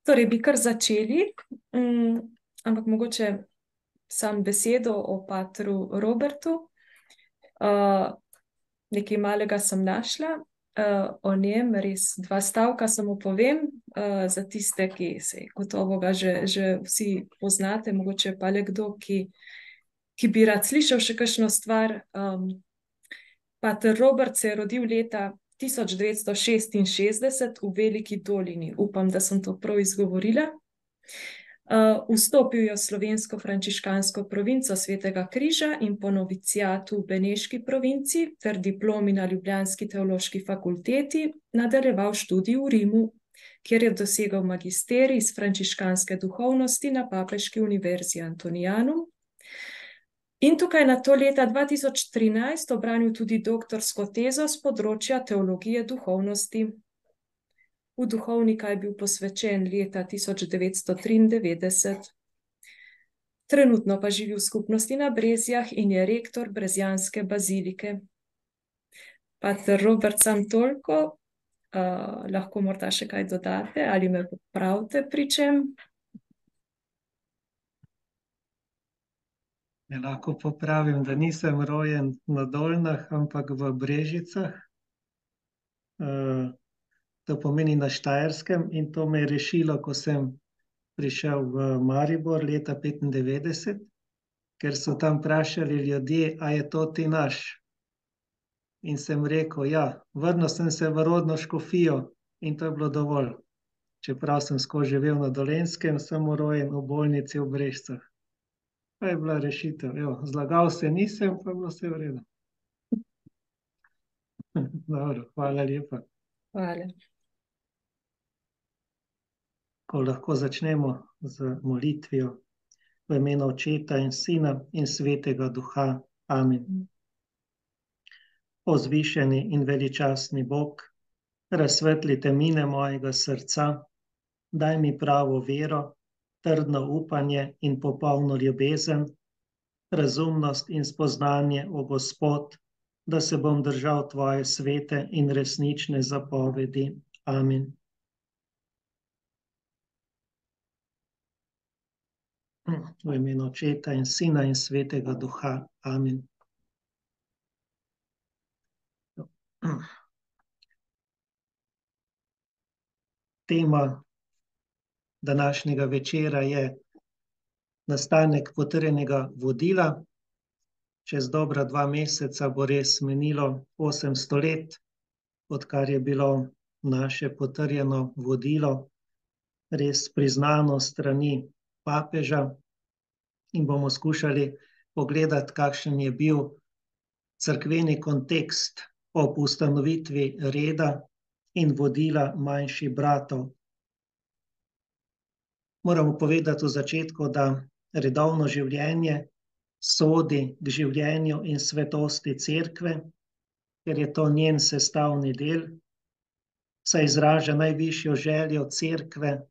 Torej, bi kar začeli, ampak mogoče sam besedo o patru Robertu. Nekaj malega sem našla o njem, res 2 stavka samo povem, za tiste, ki se gotovo ga že vsi poznate, mogoče pa le kdo, ki bi rad slišal še kakšno stvar. Pater Robert se je rodil leta 1966 v Veliki Dolini. Upam, da sem to prav izgovorila. Vstopil je v slovensko frančiškansko provinco Svetega križa in po noviciatu v Beneški provinci ter diplomi na ljubljanski teološki fakulteti nadaljeval študij v Rimu, kjer je dosegel magisterij iz frančiškanske duhovnosti na Papeški univerzi Antonianum. In tukaj na to leta 2013 obranil tudi doktorsko tezo z področja teologije duhovnosti. V duhovnika je bil posvečen leta 1993. Trenutno pa živi v skupnosti na Brezjah in je rektor Brezjanske bazilike. Pater Robert, sam toliko, lahko morda še kaj dodate ali me popravite pri čem? Lahko popravim, da nisem rojen na Dolnah, ampak v Brežicah. To pomeni na Štajerskem, in to me je rešilo, ko sem prišel v Maribor leta 1995, ker so tam vprašali ljudje, a je to ti naš? In sem rekel, ja, vrnil sem se v rodno Škofijo in to je bilo dovolj. Čeprav sem skozi živel na Dolenjskem, sem rojen v bolnici v Brežicah. Pa je bila rešitev. Evo, zlagal se nisem, pa je bilo vse v redu. Dobro, hvala lepa. Hvala. Ko lahko začnemo z molitvijo v imenu Očeta in Sina in Svetega Duha. Amen. O zvišeni in veličastni Bog, razsvetli temine mojega srca, daj mi pravo vero, trdno upanje in popolno ljubezen, razumnost in spoznanje, o Gospod, da se bom držal tvoje svete in resnične zapovedi. Amen. V imenu Očeta in Sina in Svetega Duha. Amen. Tema današnjega večera je nastanek potrjenega vodila. Čez dobra 2 meseca bo res minilo 800 let, odkar je bilo naše potrjeno vodilo res priznano strani papeža, in bomo skušali pogledati, kakšen je bil cerkveni kontekst ob ustanovitvi reda in vodila manjših bratov. Moramo povedati v začetku, da redovno življenje sodi k življenju in svetosti cerkve, ker je to njen sestavni del, saj izraža najvišjo željo cerkve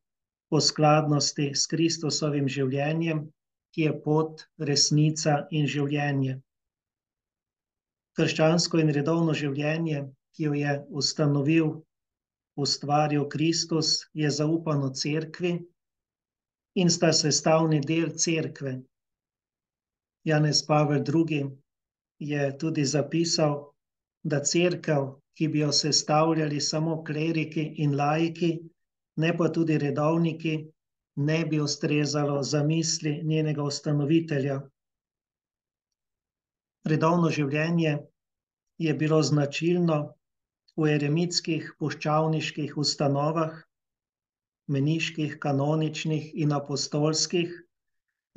po skladnosti s Kristusovim življenjem, ki je pot, resnica in življenje. Krščansko in redovno življenje, ki jo je ustanovil, ustvaril Kristus, je zaupano cerkvi in sta sestavni del cerkve. Janez Pavel II. Je tudi zapisal, da cerkev, ki bi jo sestavljali samo kleriki in laiki, ne pa tudi redovniki, ne bi ustrezalo zamisli njenega ustanovitelja. Redovno življenje je bilo značilno v eremitskih puščavniških ustanovah, meniških, kanoničnih in apostolskih,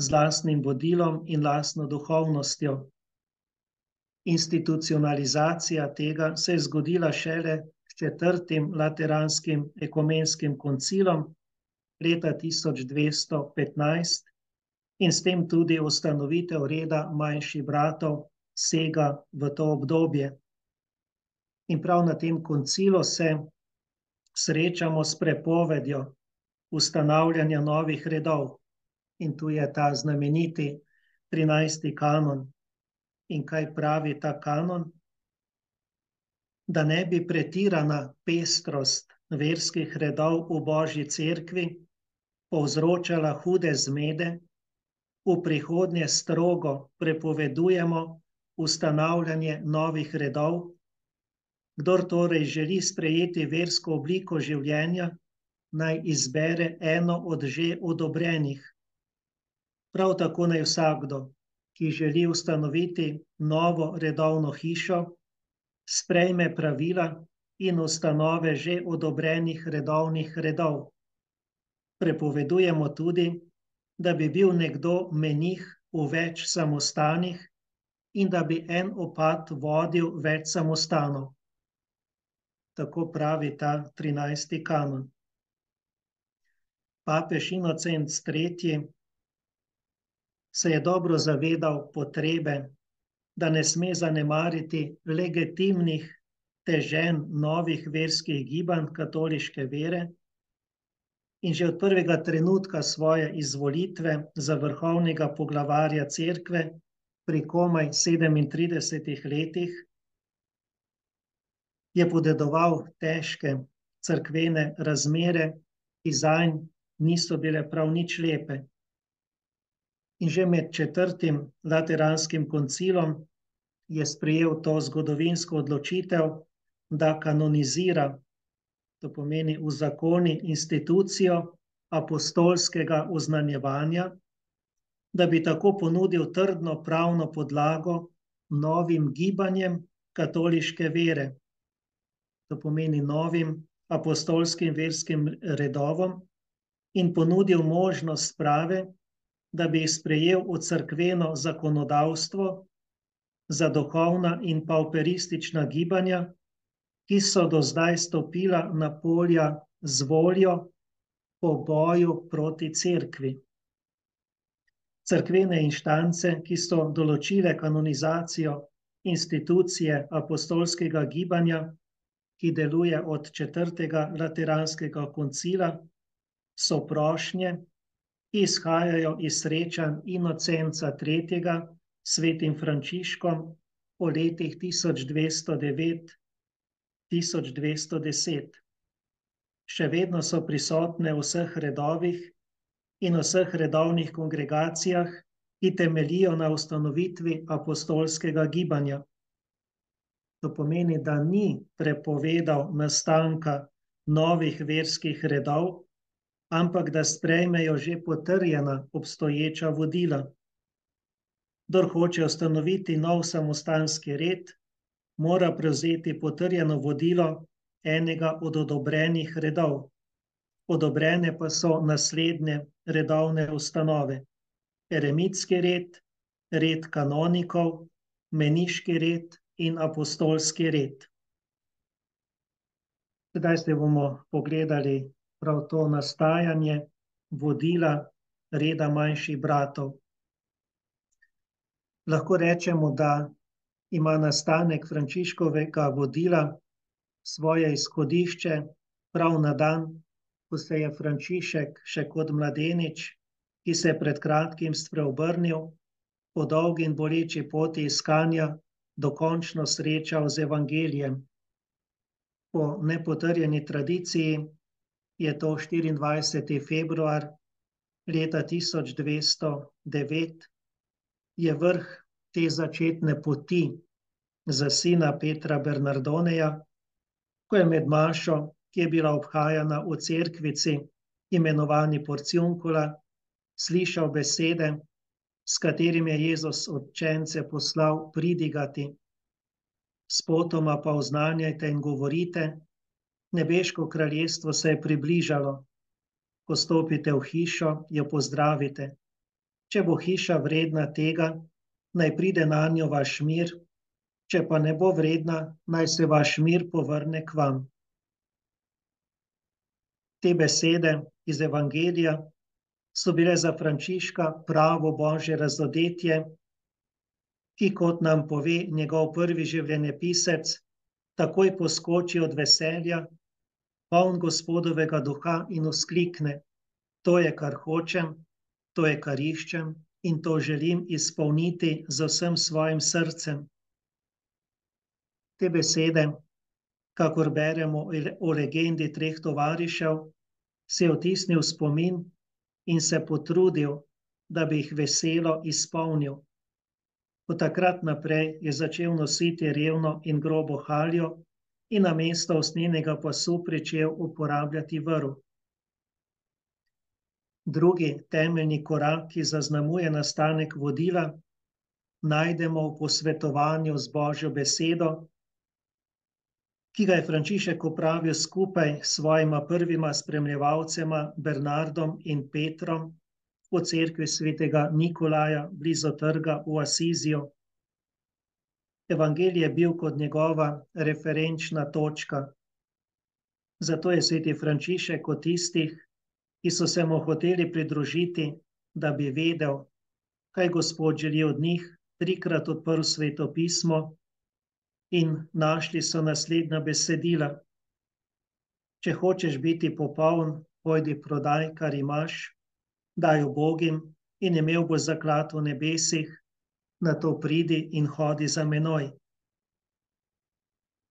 z lastnim vodilom in lastno duhovnostjo. Institucionalizacija tega se je zgodila šele s 4. Lateranskim ekumenskim koncilom leta 1215 in s tem tudi ustanovitev reda manjših bratov sega v to obdobje. In prav na tem koncilu se srečamo s prepovedjo ustanavljanja novih redov. In tu je ta znameniti 13. kanon. In kaj pravi ta kanon? Da ne bi pretirana pestrost verskih redov v Božji cerkvi povzročala hude zmede, v prihodnje strogo prepovedujemo ustanavljanje novih redov. Kdor torej želi sprejeti versko obliko življenja, naj izbere eno od že odobrenih. Prav tako naj vsakdo, ki želi ustanoviti novo redovno hišo, sprejme pravila in ustanove že odobrenih redovnih redov. Prepovedujemo tudi, da bi bil nekdo menih v več samostanih in da bi en opat vodil več samostanov. Tako pravi ta 13. kanon. Papež Inocent III. Se je dobro zavedal potrebe, da ne sme zanemariti legitimnih teženj novih verskih gibanj katoliške vere in že od prvega trenutka svoje izvolitve za vrhovnega poglavarja cerkve pri komaj 37 letih je podedoval težke cerkvene razmere, ki zanj niso bile prav nič lepe. In že med 4. Lateranskim koncilom je sprejel to zgodovinsko odločitev, da kanonizira, to pomeni uzakoni institucijo apostolskega oznanjevanja, da bi tako ponudil trdno pravno podlago novim gibanjem katoliške vere, to pomeni novim apostolskim verskim redovom, in ponudil možnost sprave, da bi sprejel v cerkveno zakonodavstvo za duhovna in pauperistična gibanja, ki so do zdaj stopila na polja z voljo po boju proti cerkvi. Cerkvene inštance, ki so določile kanonizacijo institucije apostolskega gibanja, ki deluje od 4. Lateranskega koncila, so prošnje, ki izhajajo iz srečanj Inocenca III. S svetim Frančiškom o letih 1209-1210. Še vedno so prisotne v vseh redovih in vseh redovnih kongregacijah, ki temeljijo na ustanovitvi apostolskega gibanja. To pomeni, da ni prepovedal nastanka novih verskih redov, ampak da sprejmejo že potrjena obstoječa vodila. Kdor hoče ustanoviti nov samostanski red, mora prevzeti potrjeno vodilo enega od odobrenih redov. Odobrene pa so naslednje redovne ustanove: eremitski red, red kanonikov, meniški red in apostolski red. Sedaj se bomo pogledali prav to nastajanje vodila reda manjših bratov. Lahko rečemo, da ima nastanek Frančiškovega vodila svoje izhodišče prav na dan, ko se je Frančišek še kot mladenič, ki se je pred kratkim spreobrnil, po dolgi in boleči poti iskanja dokončno srečal z evangelijem. Po nepotrjeni tradiciji je to 24. februar leta 1209, je vrh te začetne poti za sina Petra Bernardoneja, ko je med mašo, ki je bila obhajana v cerkvici, imenovani Porciuncula, slišal besede, s katerim je Jezus učence poslal pridigati: spotoma pa oznanjajte in govorite, nebeško kraljestvo se je približalo. Ko stopite v hišo, jo pozdravite. Če bo hiša vredna tega, naj pride nanjo vaš mir, če pa ne bo vredna, naj se vaš mir povrne k vam. Te besede iz evangelija so bile za Frančiška pravo božje razodetje, ki, kot nam pove njegov prvi življenjepisec, takoj poskoči od veselja, poln Gospodovega duha in vzklikne: to je, kar hočem, to je, kar iščem in to želim izpolniti z vsem svojim srcem. Te besede, kakor beremo o legendi treh tovarišev, se je vtisnil spomin in se potrudil, da bi jih veselo izpolnil. Od takrat naprej je začel nositi revno in grobo haljo in namesto usnjenega pasu pričel uporabljati vrv. Drugi temeljni korak, ki zaznamuje nastanek vodila, najdemo v posvetovanju z Božjo besedo, ki ga je Frančišek opravil skupaj s svojima prvima spremljevalcema Bernardom in Petrom v cerkvi svetega Nikolaja blizu trga v Asiziju. Evangelij je bil kot njegova referenčna točka. Zato je sveti Frančišek od tistih, ki so se mu hoteli pridružiti, da bi vedel, kaj Gospod želi od njih, trikrat odprl Sveto pismo in našli so naslednja besedila. Če hočeš biti popoln, pojdi prodaj, kar imaš, daj ubogim in imel boš zaklad v nebesih, nato pridi in hodi za menoj.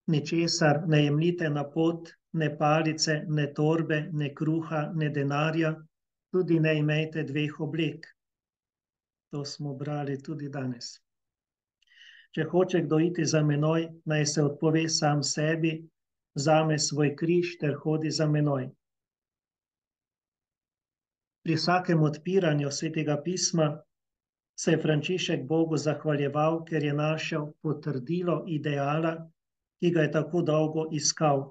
Ničesar ne jemljite na pot, ne palice, ne torbe, ne kruha, ne denarja, tudi ne imejte dveh oblek. To smo brali tudi danes. Če hoče kdo iti za menoj, naj se odpove sam sebi, vzame svoj križ ter hodi za menoj. Pri vsakem odpiranju Svetega pisma se je Frančišek Bogu zahvaljeval, ker je našel potrdilo ideala, ki ga je tako dolgo iskal.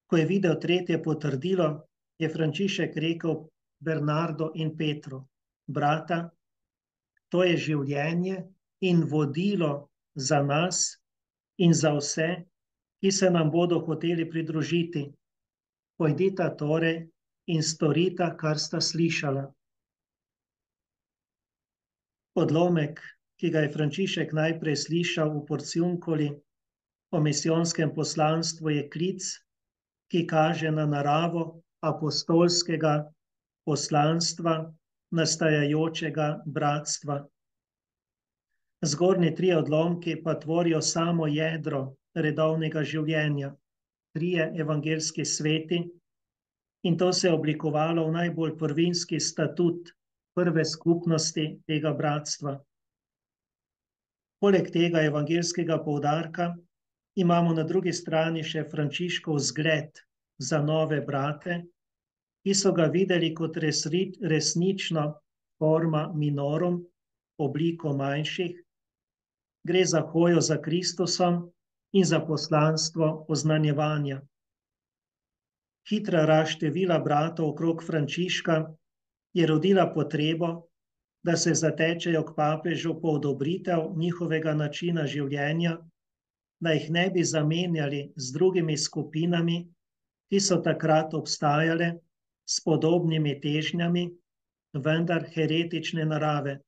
Ko je videl tretje potrdilo, je Frančišek rekel Bernardu in Petru: brata, to je življenje in vodilo za nas in za vse, ki se nam bodo hoteli pridružiti. Pojdita torej in storita, kar sta slišala. Odlomek, ki ga je Frančišek najprej slišal v Porciunkoli o misijonskem poslanstvu, je klic, ki kaže na naravo apostolskega poslanstva, nastajajočega bratstva. Zgornji trije odlomki pa tvorijo samo jedro redovnega življenja, trije evangeljski sveti, in to se je oblikovalo v najbolj prvinski statut prve skupnosti tega bratstva. Poleg tega evangeljskega poudarka imamo na drugi strani še Frančiškov zgled za nove brate, ki so ga videli kot resnično forma minorum, obliko manjših. Gre za hojo za Kristusom in za poslanstvo oznanjevanja. Hitra rast števila bratov okrog Frančiška je rodila potrebo, da se zatečejo k papežu po odobritev njihovega načina življenja, da jih ne bi zamenjali z drugimi skupinami, ki so takrat obstajale s podobnimi težnjami, vendar heretične narave.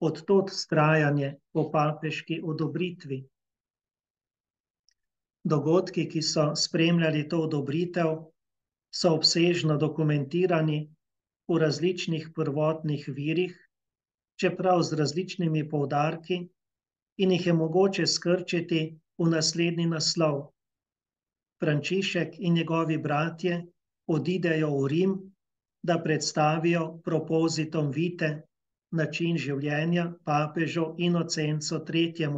Od tod vztrajanje po papeški odobritvi. Dogodki, ki so spremljali to odobritev, so obsežno dokumentirani v različnih prvotnih virih, čeprav z različnimi poudarki, in jih je mogoče skrčiti v naslednji naslov. Frančišek in njegovi bratje odidejo v Rim, da predstavijo propozitom vite način življenja papežu Inocencu III.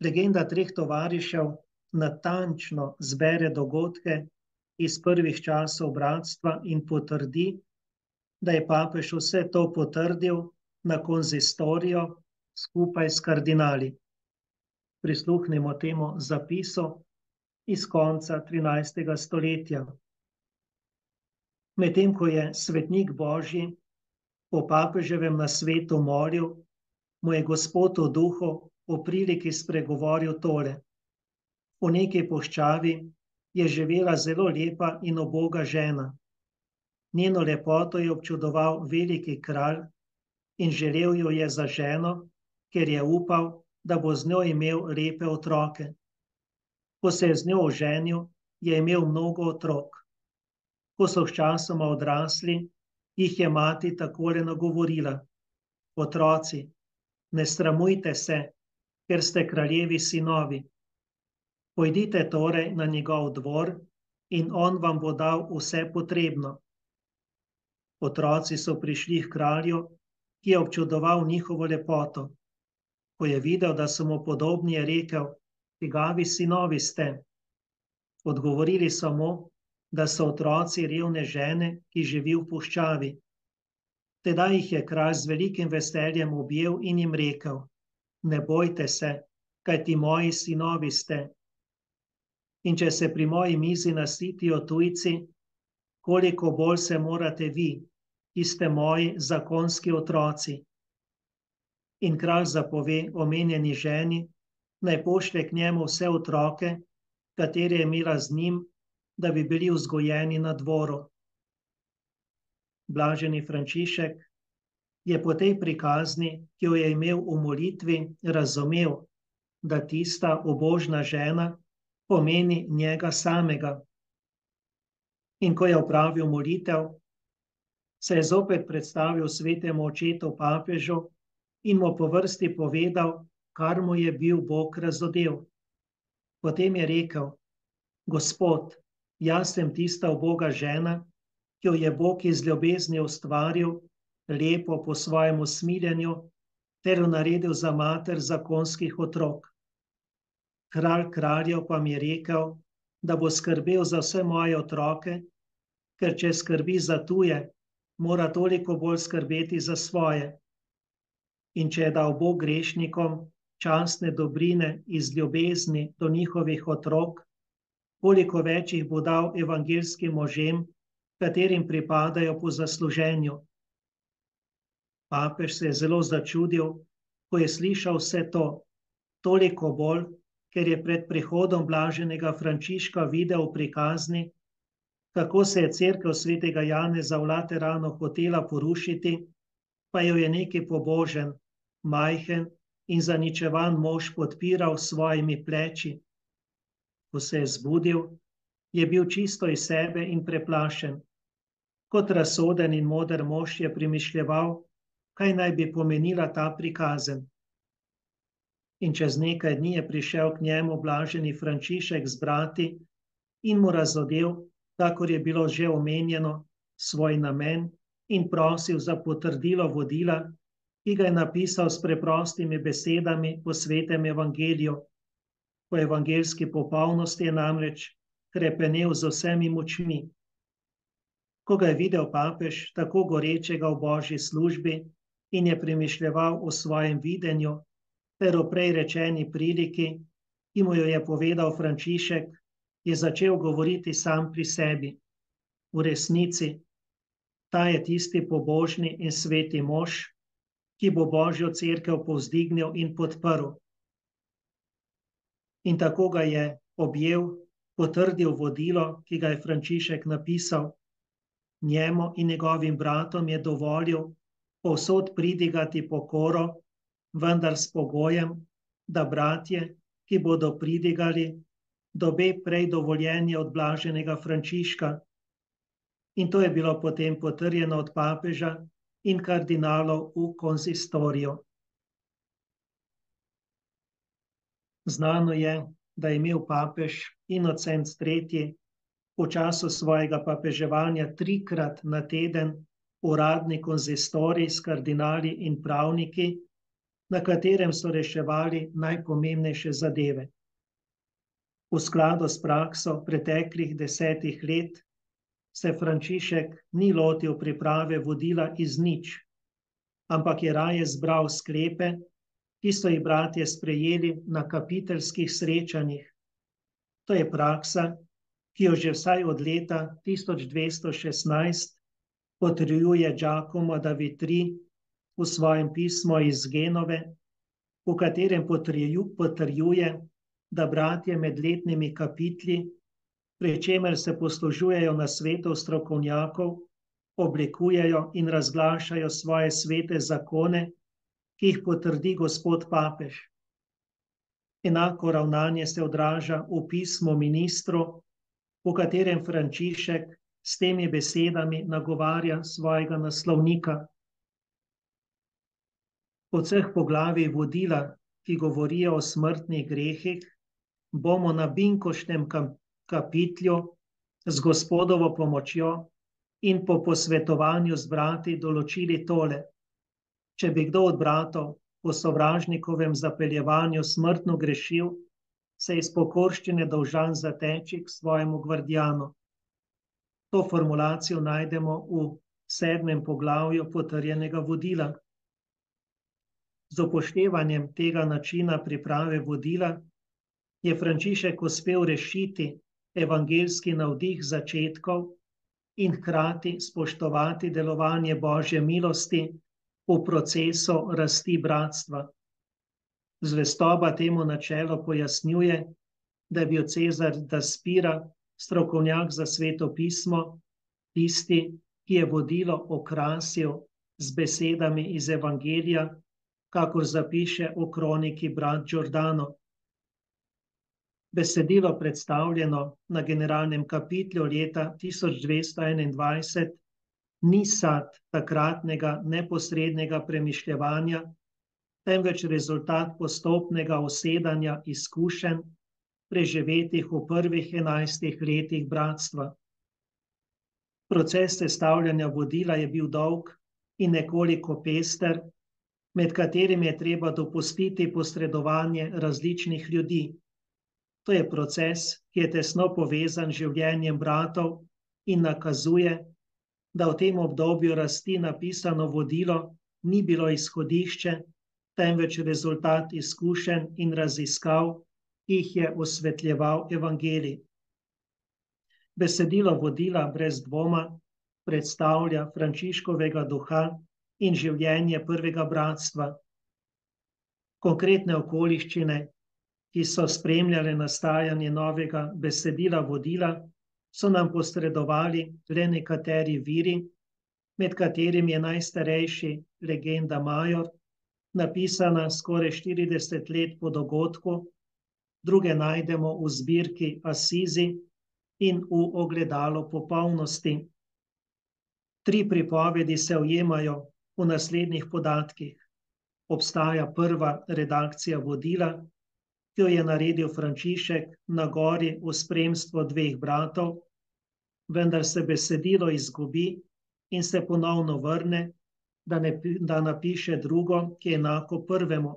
Legenda treh tovarišev natančno zbere dogodke iz prvih časov bratstva in potrdi, da je papež vse to potrdil na konzistorijo skupaj s kardinali. Prisluhnimo temu zapisu iz konca 13. stoletja. Medtem ko je svetnik Božji po papeževem nasvetu molil, mu je Gospod v duhu v priliki spregovoril tole. V neki puščavi je živela zelo lepa in uboga žena. Njeno lepoto je občudoval veliki kralj in želel jo je za ženo, ker je upal, da bo z njo imel lepe otroke. Ko se je z njo oženil, je imel mnogo otrok. Ko so sčasoma odrasli, jih je mati takole nagovorila: otroci, ne sramujte se, ker ste kraljevi sinovi. Pojdite torej na njegov dvor in on vam bo dal vse potrebno. Otroci so prišli h kralju, ki je občudoval njihovo lepoto. Ko je videl, da so mu podobni, je rekel: "Čigavi sinovi ste?" Odgovorili so mu, da so otroci revne žene, ki živi v puščavi. Tedaj jih je kralj z velikim veseljem objel in jim rekel: "Ne bojte se, kajti moji sinovi ste. In če se pri moji mizi nasitijo tujci, koliko bolj se morate vi, ki ste moji zakonski otroci." In kralj zapove omenjeni ženi, naj pošlje k njemu vse otroke, katere je imela z njim, da bi bili vzgojeni na dvoru. Blaženi Frančišek je po tej prikazni, ki jo je imel v molitvi, razumel, da tista ubožna žena pomeni njega samega. In ko je opravil molitev, se je zopet predstavil svetemu očetu papežu in mu po vrsti povedal, kar mu je bil Bog razodel. Potem je rekel: "Gospod, jaz sem tista uboga žena, ki jo je Bog iz ljubezni ustvaril, lepo po svojem usmiljenju, ter jo naredil za mater zakonskih otrok. Kralj kraljev pa mi je rekel, da bo skrbel za vse moje otroke, ker če skrbi za tuje, mora toliko bolj skrbeti za svoje. In če je dal Bog grešnikom častne dobrine iz ljubezni do njihovih otrok, koliko več jih bo dal evangeljskim možem, katerim pripadajo po zasluženju." Papež se je zelo začudil, ko je slišal vse to, toliko bolj, ker je pred prihodom blaženega Frančiška videl v prikazni, kako se je cerkev svetega Janeza v Lateranu hotela porušiti, pa jo je neki pobožen, majhen in zaničevan mož podpiral s svojimi pleči. Ko se je zbudil, je bil čisto iz sebe in preplašen. Kot razsoden in moder mož je premišljeval, kaj naj bi pomenila ta prikazen. In čez nekaj dni je prišel k njemu blaženi Frančišek z brati in mu razodel, kakor je bilo že omenjeno, svoj namen in prosil za potrdilo vodila, ki ga je napisal s preprostimi besedami po svetem evangeliju. Po evangeljski popolnosti je namreč hrepenel z vsemi močmi. Ko ga je videl papež tako gorečega v božji službi in je premišljeval o svojem videnju ter o prej rečeni priliki, ki mu jo je povedal Frančišek, je začel govoriti sam pri sebi. V resnici, ta je tisti pobožni in sveti mož, ki bo Božjo cerkev povzdignil in podprl. In tako ga je objel, potrdil vodilo, ki ga je Frančišek napisal. Njemu in njegovim bratom je dovolil povsod pridigati pokoro, vendar s pogojem, da bratje, ki bodo pridigali, dobe prej dovoljenje od blaženega Frančiška. In to je bilo potem potrjeno od papeža in kardinalov v konzistoriju. Znano je, da je imel papež Inocenc III. V času svojega papeževanja 3-krat na teden uradni konzistorij s kardinali in pravniki, na katerem so reševali najpomembnejše zadeve. V skladu s prakso preteklih 10 let se Frančišek ni lotil priprave vodila iz nič, ampak je raje zbral sklepe, ki so jih bratje sprejeli na kapiteljskih srečanjih. To je praksa, ki jo že vsaj od leta 1216 potrjuje Giacomo da Vitri v svojem pismu iz Genove, v katerem potrjuje, da bratje med letnimi kapitli, pri čemer se poslužujejo nasvetov strokovnjakov, oblikujejo in razglašajo svoje svete zakone, ki jih potrdi gospod papež. Enako ravnanje se odraža v pismu ministru, v katerem Frančišek s temi besedami nagovarja svojega naslovnika. Po vseh poglavjih vodila, ki govorijo o smrtnih grehih, bomo na binkoštnem kapitlju z gospodovo pomočjo in po posvetovanju z brati določili tole: če bi kdo od bratov po sovražnikovem zapeljevanju smrtno grešil, se iz pokorščine dolžan zateči k svojemu gvardijanu. To formulacijo najdemo v 7. poglavju potrjenega vodila. Z upoštevanjem tega načina priprave vodila je Frančišek uspel rešiti evangeljski navdih začetkov in hkrati spoštovati delovanje Božje milosti v procesu rasti bratstva. Zvestoba temu načelu pojasnjuje, da je bil Cezar da Spira, strokovnjak za Sveto pismo, tisti, ki je vodilo okrasil z besedami iz Evangelija, kakor zapiše v kroniki brat Giordano. Besedilo, predstavljeno na generalnem kapitlju leta 1221, ni sad takratnega neposrednega premišljevanja, temveč rezultat postopnega usedanja izkušenj, preživetih v prvih 11 letih bratstva. Proces sestavljanja vodila je bil dolg in nekoliko pester, med katerim je treba dopustiti posredovanje različnih ljudi. To je proces, ki je tesno povezan z življenjem bratov in nakazuje, da v tem obdobju rasti napisano vodilo ni bilo izhodišče, temveč rezultat izkušenj in raziskav, ki jih je osvetljeval evangelij. Besedilo vodila brez dvoma predstavlja Frančiškovega duha in življenje prvega bratstva. Konkretne okoliščine, ki so spremljale nastajanje novega besedila vodila, so nam posredovali le nekateri viri, med katerimi je najstarejši Legenda Major, napisana skoraj 40 let po dogodku, druge najdemo v zbirki Asizi in v Ogledalu popolnosti. 3 pripovedi se ujemajo v naslednjih podatkih. Obstaja prva redakcija vodila, ki jo je naredil Frančišek na gori v spremstvu 2 bratov, vendar se besedilo izgubi in se ponovno vrne, da napiše drugo, ki je enako prvemu.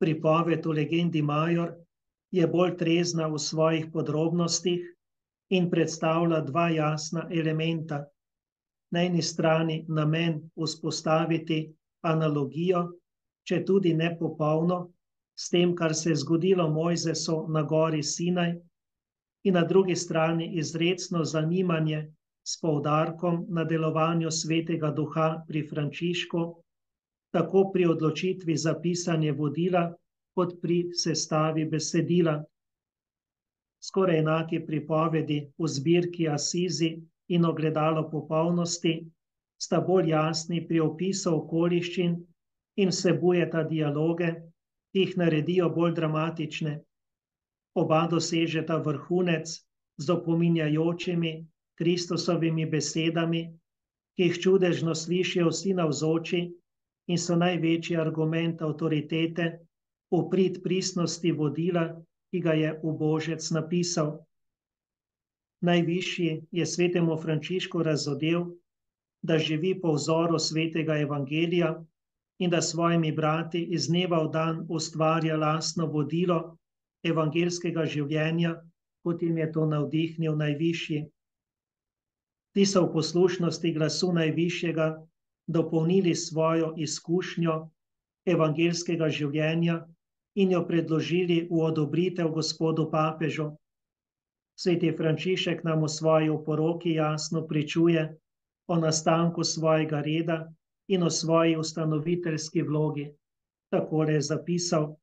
Pripoved v Legendi Major je bolj trezna v svojih podrobnostih in predstavlja 2 jasna elementa. Na eni strani namen vzpostaviti analogijo, če tudi ne popolno, s tem, kar se je zgodilo Mojzesu na gori Sinaj, in na drugi strani izrecno zanimanje s poudarkom na delovanju Svetega Duha pri Frančišku, tako pri odločitvi za pisanje vodila, kot pri sestavi besedila. Skoraj enaki pripovedi v zbirki Asizi in Ogledalo popolnosti sta bolj jasni pri opisu okoliščin in vsebujeta dialoge, ki jih naredijo bolj dramatične. Oba dosežeta vrhunec z opominjajočimi Kristusovimi besedami, ki jih čudežno slišijo vsi navzoči in so največji argument avtoritete v prid pristnosti vodila, ki ga je ubožec napisal. Najvišji je svetemu Frančišku razodel, da živi po vzoru svetega evangelija in da svojimi brati iz dneva v dan ustvarja lastno vodilo evangeljskega življenja, kot jim je to navdihnil najvišji. Ti so v poslušnosti glasu najvišjega dopolnili svojo izkušnjo evangeljskega življenja in jo predložili v odobritev gospodu papežu. Sveti Frančišek nam v svoji oporoki jasno pričuje o nastanku svojega reda in o svoji ustanoviteljski vlogi. Takole je zapisal: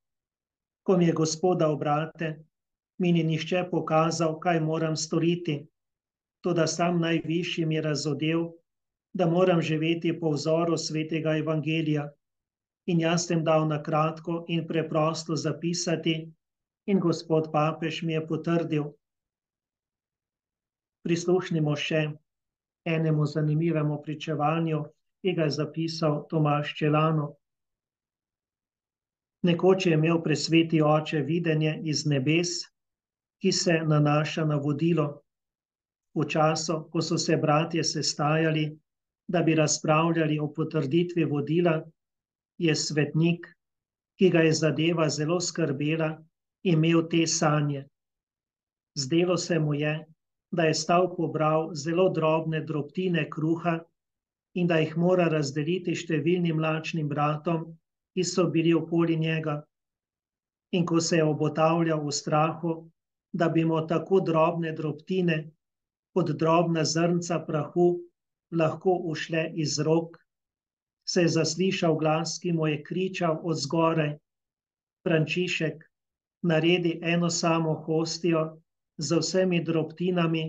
ko mi je Gospod dal brate, mi ni nihče pokazal, kaj moram storiti, toda sam najvišji mi je razodel, da moram živeti po vzoru svetega evangelija. In jaz sem dal na kratko in preprosto zapisati in gospod papež mi je potrdil. Prisluhnimo še enemu zanimivemu pričevanju, ki ga je zapisal Tomaž Čelano. Nekoč je imel presveti oče videnje iz nebes, ki se nanaša na vodilo. v času, ko so se bratje sestajali, da bi razpravljali o potrditvi vodila, je svetnik, ki ga je zadeva zelo skrbela, imel te sanje. Zdelo se mu je, da je stal pobral zelo drobne drobtine kruha in da jih mora razdeliti številnim lačnim bratom, ki so bili okoli njega. In ko se je obotavljal v strahu, da bi mu tako drobne drobtine kot drobna zrnca prahu lahko ušle iz rok, se je zaslišal glas, ki mu je kričal od zgoraj: Frančišek, naredi eno samo hostijo z vsemi drobtinami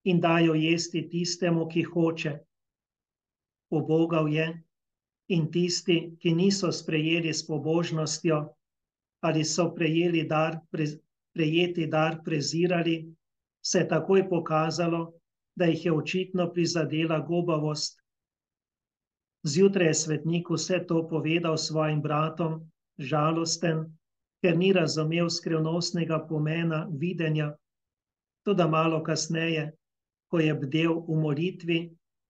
in daj jo jesti tistemu, ki hoče. Ubogal je in tisti, ki niso sprejeli s pobožnostjo ali so prejeti dar prezirali, se je takoj pokazalo, da jih je očitno prizadela gobavost. Zjutraj je svetnik vse to povedal svojim bratom, žalosten, ker ni razumel skrivnostnega pomena videnja. Toda malo kasneje, ko je bdel v molitvi,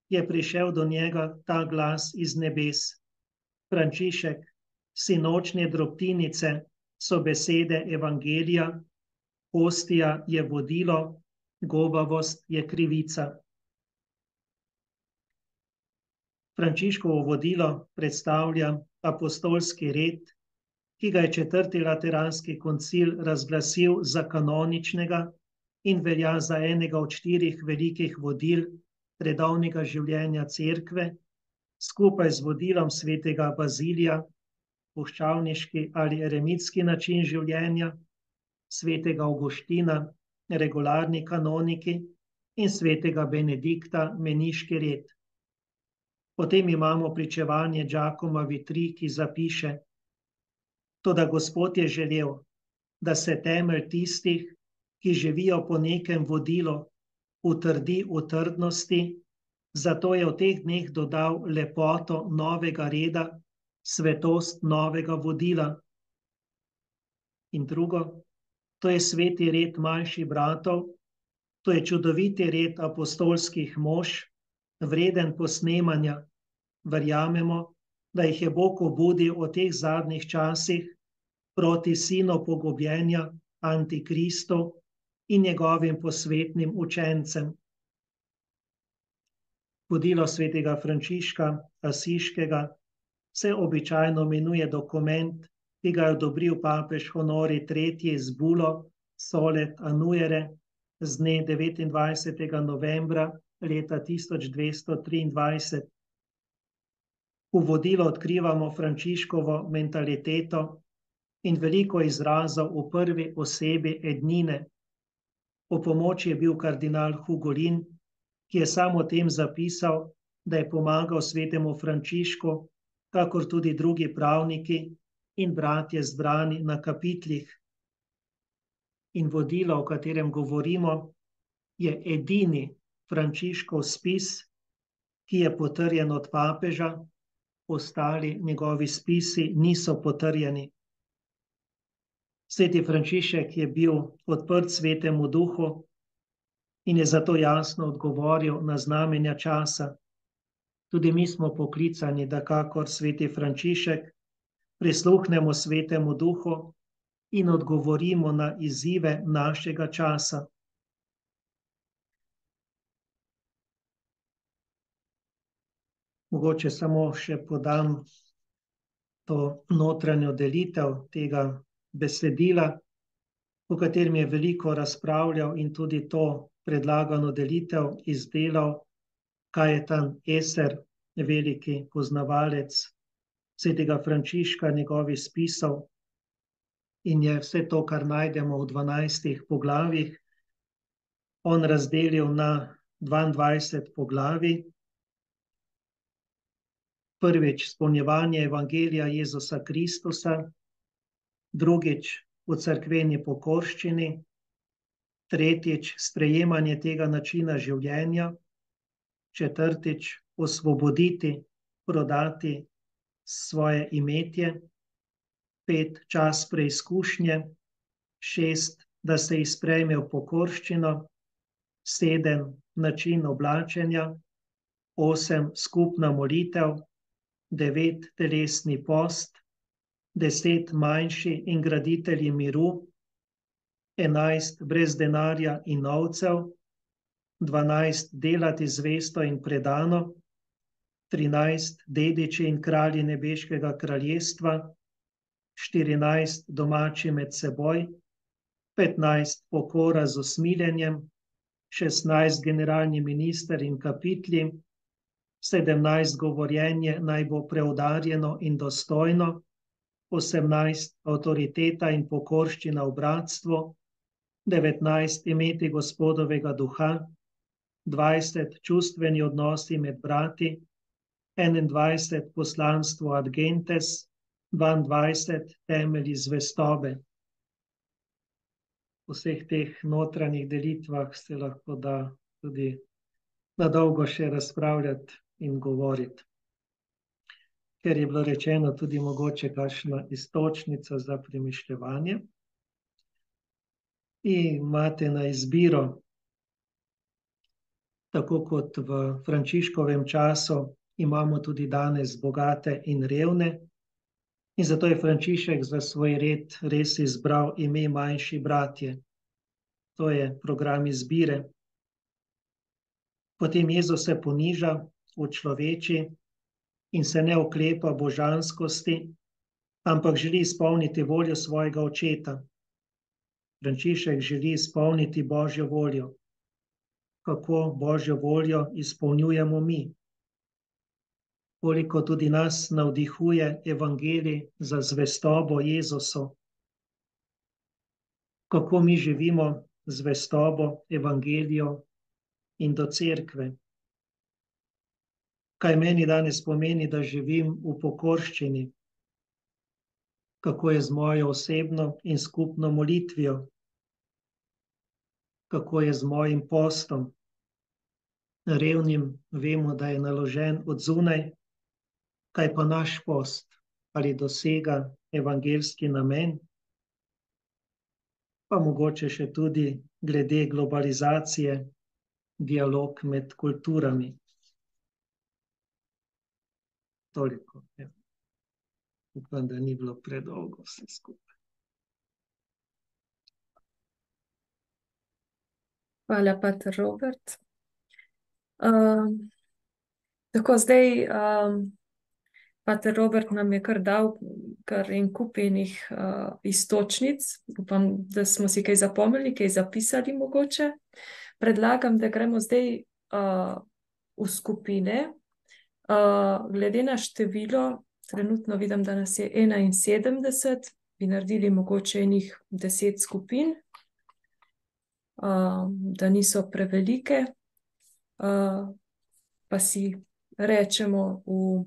je prišel do njega ta glas iz nebes: Frančišek, sinočnje drobtinice so besede evangelija, hostija je vodilo, gobavost je krivica. Frančiškovo vodilo predstavlja apostolski red, ki ga je četrti lateranski koncil razglasil za kanoničnega in velja za enega od 4 velikih vodil redovnega življenja cerkve, skupaj z vodilom svetega Bazilija, puščavniški ali eremitski način življenja, svetega Avguština, regularni kanoniki in svetega Benedikta, meniški red. Potem imamo pričevanje Giacoma Vitri, ki zapiše: Toda Gospod je želel, da se temelj tistih, ki živijo po nekem vodilu, utrdi v trdnosti, zato je v teh dneh dodal lepoto novega reda, svetost novega vodila. In drugo, to je sveti red manjših bratov, to je čudoviti red apostolskih mož, vreden posnemanja. Verjamemo, da jih je Bog obudil v teh zadnjih časih proti sinu pogubljenja, Antikristu in njegovim posvetnim učencem. Vodilo svetega Frančiška Asiškega se običajno imenuje dokument, ki ga je odobril papež Honori III. Z bulo Solet Annuere z dne 29. novembra leta 1223. V vodilu odkrivamo Frančiškovo mentaliteto in veliko izrazov v prvi osebi ednine. Po pomoči je bil kardinal Hugolin, ki je sam o tem zapisal, da je pomagal svetemu Frančišku, kakor tudi drugi pravniki in bratje zbrani na kapitlih. In vodilo, o katerem govorimo, je edini Frančiškov spis, ki je potrjen od papeža, ostali njegovi spisi niso potrjeni. Sveti Frančišek je bil odprt svetemu duhu in je zato jasno odgovoril na znamenja časa. Tudi mi smo poklicani, da kakor sveti Frančišek prisluhnemo svetemu duhu in odgovorimo na izzive našega časa. Mogoče samo še podam to notranjo delitev tega besedila, o katerem je veliko razpravljal in tudi to predlagano delitev izdelal Kajetan Eser, veliki poznavalec svetega Frančiška, njegovih spisov, in je vse to, kar najdemo v 12 poglavjih, on razdelil na 22 poglavij. Prvič, izpolnjevanje evangelija Jezusa Kristusa, drugič, v cerkveni pokorščini, tretjič, sprejemanje tega načina življenja, četrtič, osvoboditi, prodati svoje imetje, 5, čas preizkušnje, 6, da se izprejme v pokorščino, 7 način oblačenja, 8 skupna molitev, 9 telesni post, 10 manjši in graditelji miru, 11 brez denarja in ovcev, 12 delati zvesto in predano, 13 dediči in kralji nebeškega kraljestva, 14 domači med seboj, 15 pokora z usmiljenjem, 16 generalni minister in kapitli, 17 govorjenje naj bo preudarjeno in dostojno, 18 avtoriteta in pokorščina v bratstvu, 19 imeti Gospodovega duha, 20 čustveni odnosi med brati, 21 poslanstvo ad gentes, 22 temelji zvestobe. V vseh teh notranjih delitvah se lahko da tudi na dolgo še razpravljati in govoriti. Ker je bilo rečeno tudi mogoče kakšna iztočnica za premišljevanje. In imate na izbiro, tako kot v Frančiškovem času, imamo tudi danes bogate in revne. In zato je Frančišek za svoj red res izbral ime manjši bratje. To je program izbire. Potem Jezus se poniža v človeči in se ne oklepa božanskosti, ampak želi izpolniti voljo svojega očeta. Frančišek želi izpolniti Božjo voljo. Kako Božjo voljo izpolnjujemo mi? Koliko tudi nas navdihuje evangelij za zvestobo Jezusu? Kako mi živimo zvestobo evangeliju in do cerkve? Kaj meni danes pomeni, da živim v pokorščini? Kako je z mojo osebno in skupno molitvijo? Kako je z mojim postom? Revnim vemo, da je naložen od zunaj. Kaj pa naš post? Ali dosega evangeljski namen? Pa mogoče še tudi glede globalizacije, dialog med kulturami. Toliko. Ja. Upam, da ni bilo predolgo vse skupaj. Hvala, pater Robert. Tako zdaj, pater Robert nam je kar dal kar en kup enih iztočnic. Upam, da smo si kaj zapomnili, kaj zapisali mogoče. Predlagam, da gremo zdaj v skupine. Glede na število, trenutno vidim, da nas je 71, bi naredili mogoče enih 10 skupin, da niso prevelike, pa si rečemo v